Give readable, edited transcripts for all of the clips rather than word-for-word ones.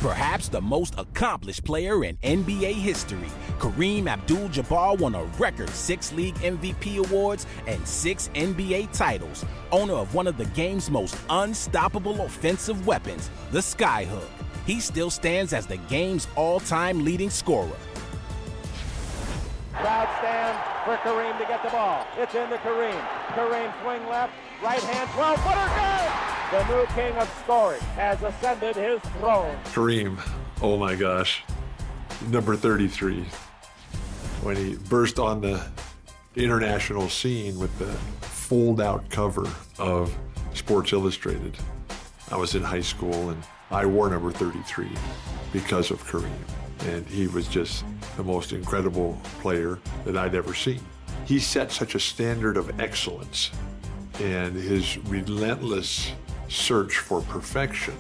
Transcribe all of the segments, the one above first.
Perhaps the most accomplished player in NBA history, Kareem Abdul-Jabbar won a record 6 league MVP awards and 6 NBA titles, owner of one of the game's most unstoppable offensive weapons, the skyhook. He still stands as the game's all-time leading scorer. Crowd stands for Kareem to get the ball. It's into Kareem. Kareem swing left, right hand, 12-footer, good! The new king of scoring has ascended his throne. Kareem, oh my gosh, number 33. When he burst on the international scene with the fold-out cover of Sports Illustrated. I was in high school and I wore number 33 because of Kareem. And he was just the most incredible player that I'd ever seen. He set such a standard of excellence, and his relentless search for perfection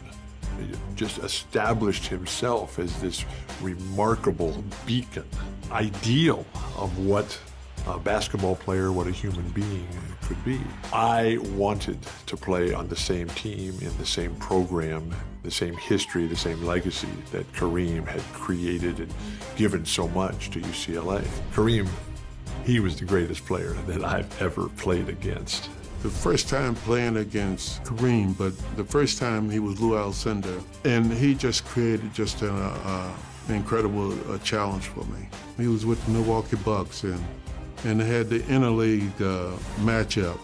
just established himself as this remarkable beacon, ideal of what a basketball player, what a human being could be. I wanted to play on the same team, in the same program, the same history, the same legacy that Kareem had created and given so much to UCLA. Kareem, he was the greatest player that I've ever played against. The first time playing against Kareem, but the first time he was Lou Alcindor, and he just created just an incredible challenge for me. He was with the Milwaukee Bucks, and they had the interleague matchup,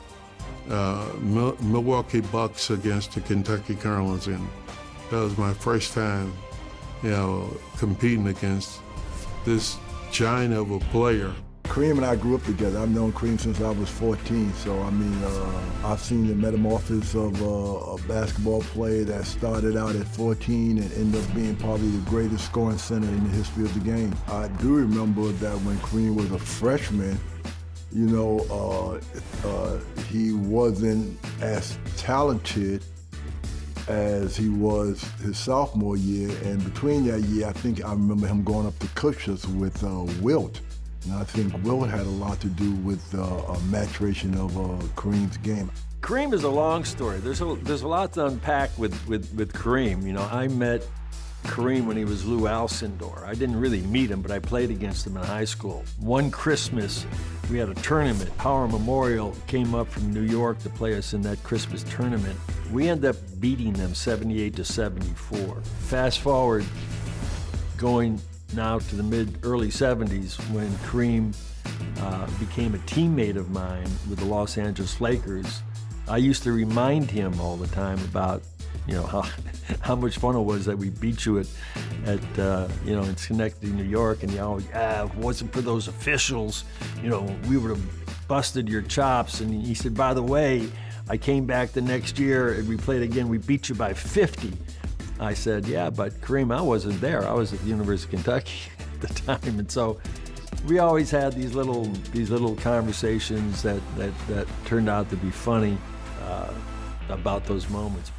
Milwaukee Bucks against the Kentucky Colonels, and that was my first time, competing against this giant of a player. Kareem and I grew up together. I've known Kareem since I was 14, so I've seen the metamorphosis of a basketball player that started out at 14 and ended up being probably the greatest scoring center in the history of the game. I do remember that when Kareem was a freshman, he wasn't as talented as he was his sophomore year, and between that year, I think I remember him going up to Coach's with Wilt. And I think Wilt had a lot to do with a maturation of Kareem's game. Kareem is a long story. There's a lot to unpack with Kareem. I met Kareem when he was Lou Alcindor. I didn't really meet him, but I played against him in high school. One Christmas, we had a tournament. Power Memorial came up from New York to play us in that Christmas tournament. We ended up beating them 78-74. Fast forward, going now to the early 70s when Kareem became a teammate of mine with the Los Angeles Lakers. I used to remind him all the time about how much fun it was that we beat you at in Schenectady, New York, and if it wasn't for those officials, we would have busted your chops. And he said, by the way, I came back the next year and we played again, we beat you by 50. I said, yeah, but Kareem, I wasn't there. I was at the University of Kentucky at the time. And so we always had these little conversations that turned out to be funny about those moments.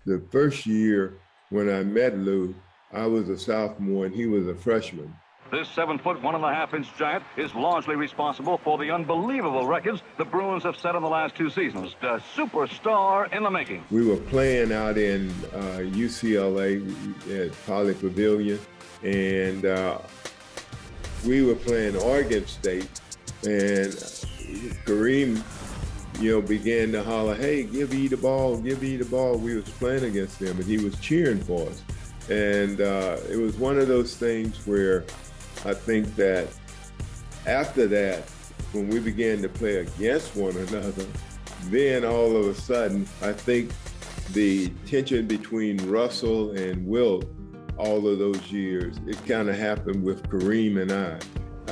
The first year when I met Lou, I was a sophomore and he was a freshman. This 7-foot, 1.5-inch giant is largely responsible for the unbelievable records the Bruins have set in the last 2 seasons. A superstar in the making. We were playing out in UCLA at Poly Pavilion, and we were playing Oregon State, and Kareem, began to holler, hey, give E the ball, give E the ball. We was playing against him, and he was cheering for us. And it was one of those things where I think that after that, when we began to play against one another, then all of a sudden, I think the tension between Russell and Wilt, all of those years, it kind of happened with Kareem and I.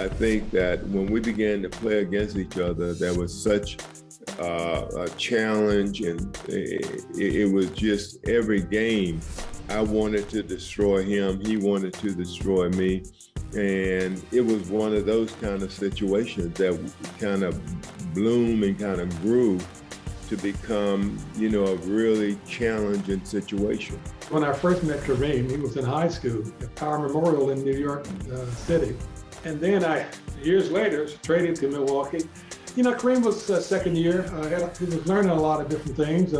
I think that when we began to play against each other, there was such a challenge, and it was just every game. I wanted to destroy him, he wanted to destroy me. And it was one of those kind of situations that kind of bloomed and kind of grew to become, a really challenging situation. When I first met Kareem, he was in high school at Power Memorial in New York City. And then years later, was traded to Milwaukee. Kareem was second year. He was learning a lot of different things.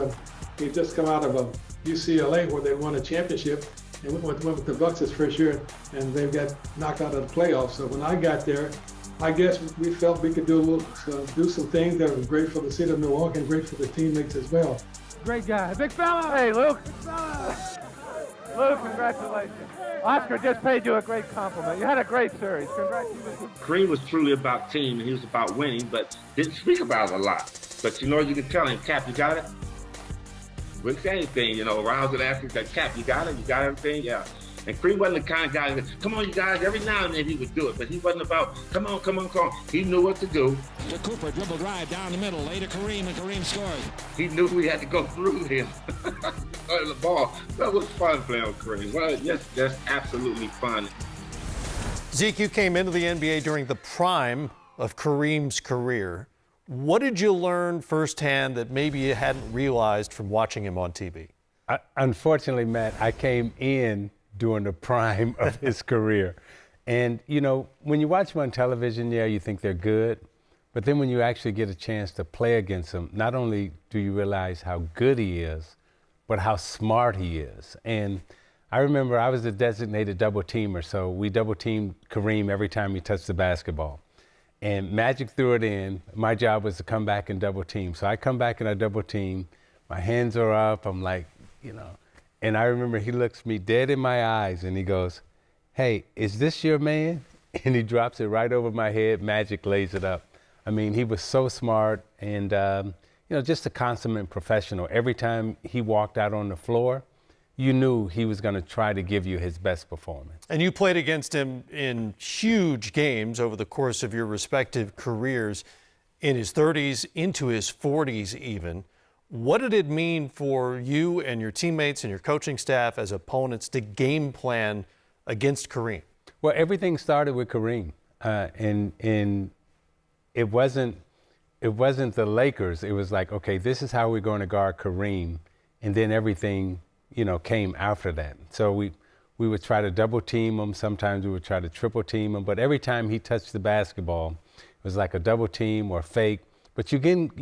He'd just come out of UCLA where they won a championship, and went with the Bucks his first year, and they got knocked out of the playoffs. So when I got there, I guess we felt we could do some things that were great for the city of Milwaukee and great for the teammates as well. Great guy. Big fella. Hey, Luke. Big fella. Luke, congratulations. Oscar just paid you a great compliment. You had a great series. Congratulations. Kareem was truly about team, and he was about winning, but didn't speak about it a lot. But you can tell him, Cap, you got it? Wouldn't say anything, rounds and asking that, Cap, you got it? You got everything? Yeah. And Kareem wasn't the kind of guy that, come on, you guys, every now and then he would do it, but he wasn't about, come on. He knew what to do. To Cooper, dribble drive down the middle, lay to Kareem, and Kareem scored. He knew we had to go through him. The ball. That was fun playing with Kareem. Well, that's absolutely fun. Zeke, you came into the NBA during the prime of Kareem's career. What did you learn firsthand that maybe you hadn't realized from watching him on TV? Unfortunately, Matt, I came in during the prime of his career. And, when you watch them on television, you think they're good. But then when you actually get a chance to play against him, not only do you realize how good he is, but how smart he is. And I remember I was a designated double teamer, so we double teamed Kareem every time he touched the basketball. And Magic threw it in. My job was to come back and double team. So I come back and I double team. My hands are up. I'm like, And I remember he looks me dead in my eyes and he goes, hey, is this your man? And he drops it right over my head. Magic lays it up. I mean, he was so smart and, just a consummate professional. Every time he walked out on the floor, you knew he was going to try to give you his best performance. And you played against him in huge games over the course of your respective careers, in his 30s, into his 40s even. What did it mean for you and your teammates and your coaching staff as opponents to game plan against Kareem? Well, everything started with Kareem, and it wasn't the Lakers. It was like, okay, this is how we're going to guard Kareem, and then everything, came after that. So we would try to double team him. Sometimes we would try to triple team him, but every time he touched the basketball, it was like a double team or fake. But you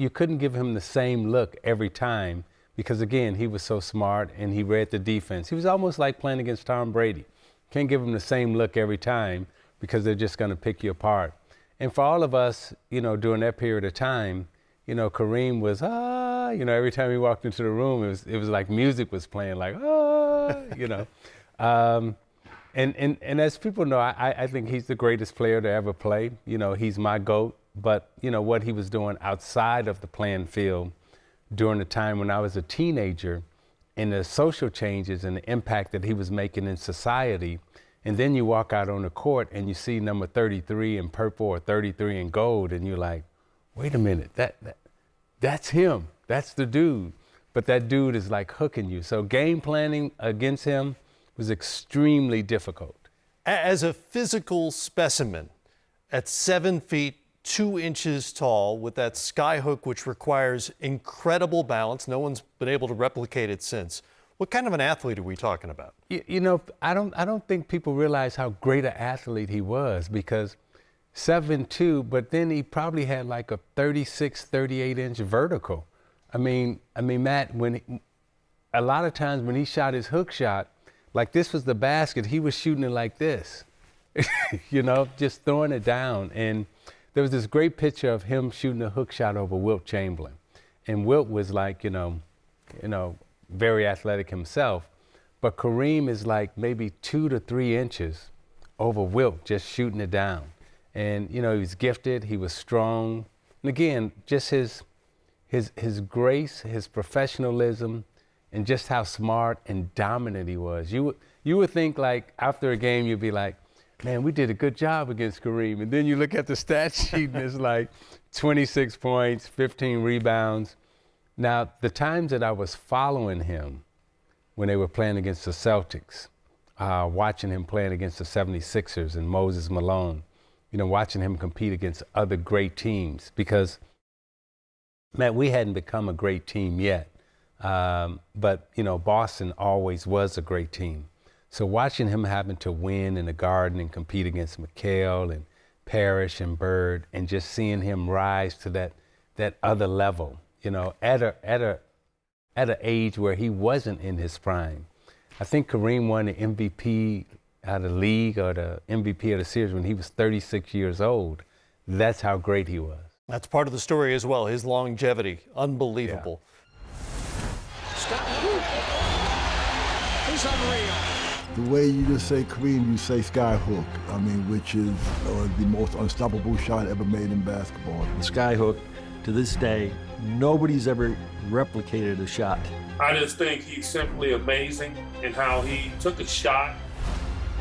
couldn't give him the same look every time because, again, he was so smart and he read the defense. He was almost like playing against Tom Brady. Can't give him the same look every time because they're just going to pick you apart. And for all of us, during that period of time, Kareem was, every time he walked into the room, it was like music was playing, like, And as people know, I think he's the greatest player to ever play. He's my GOAT. But, what he was doing outside of the playing field during the time when I was a teenager and the social changes and the impact that he was making in society. And then you walk out on the court and you see number 33 in purple or 33 in gold. And you're like, wait a minute, that's him. That's the dude. But that dude is like hooking you. So game planning against him was extremely difficult. As a physical specimen, at 7 feet, 2 inches tall, with that sky hook, which requires incredible balance. No one's been able to replicate it since. What kind of an athlete are we talking about? I don't think people realize how great an athlete he was because 7'2", but then he probably had like a 36, 38-inch vertical. I mean, Matt, a lot of times when he shot his hook shot, like this was the basket, he was shooting it like this, just throwing it down. And there was this great picture of him shooting a hook shot over Wilt Chamberlain. And Wilt was like, very athletic himself. But Kareem is like maybe 2 to 3 inches over Wilt, just shooting it down. And, he was gifted, he was strong. And again, just his grace, his professionalism, and just how smart and dominant he was. You would think like after a game, you'd be like, man, we did a good job against Kareem. And then you look at the stat sheet and it's like 26 points, 15 rebounds. Now, the times that I was following him when they were playing against the Celtics, watching him playing against the 76ers and Moses Malone, watching him compete against other great teams because, man, we hadn't become a great team yet. But Boston always was a great team. So watching him having to win in the Garden and compete against McHale and Parrish and Bird and just seeing him rise to that other level, at at an age where he wasn't in his prime. I think Kareem won the MVP out of the league or the MVP of the series when he was 36 years old. That's how great he was. That's part of the story as well, his longevity. Unbelievable. He's unreal. The way you just say Kareem, you say sky hook. I mean, which is the most unstoppable shot ever made in basketball. The sky hook, to this day, nobody's ever replicated a shot. I just think he's simply amazing in how he took a shot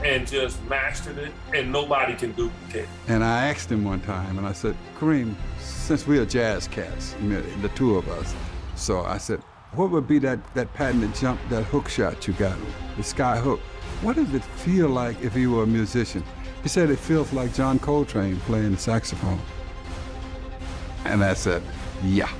and just mastered it, and nobody can duplicate it. And I asked him one time, and I said, Kareem, since we are jazz cats, the two of us, so I said, what would be that patented jump, that hook shot you got, the sky hook? What does it feel like if you were a musician? He said it feels like John Coltrane playing the saxophone. And I said, yeah.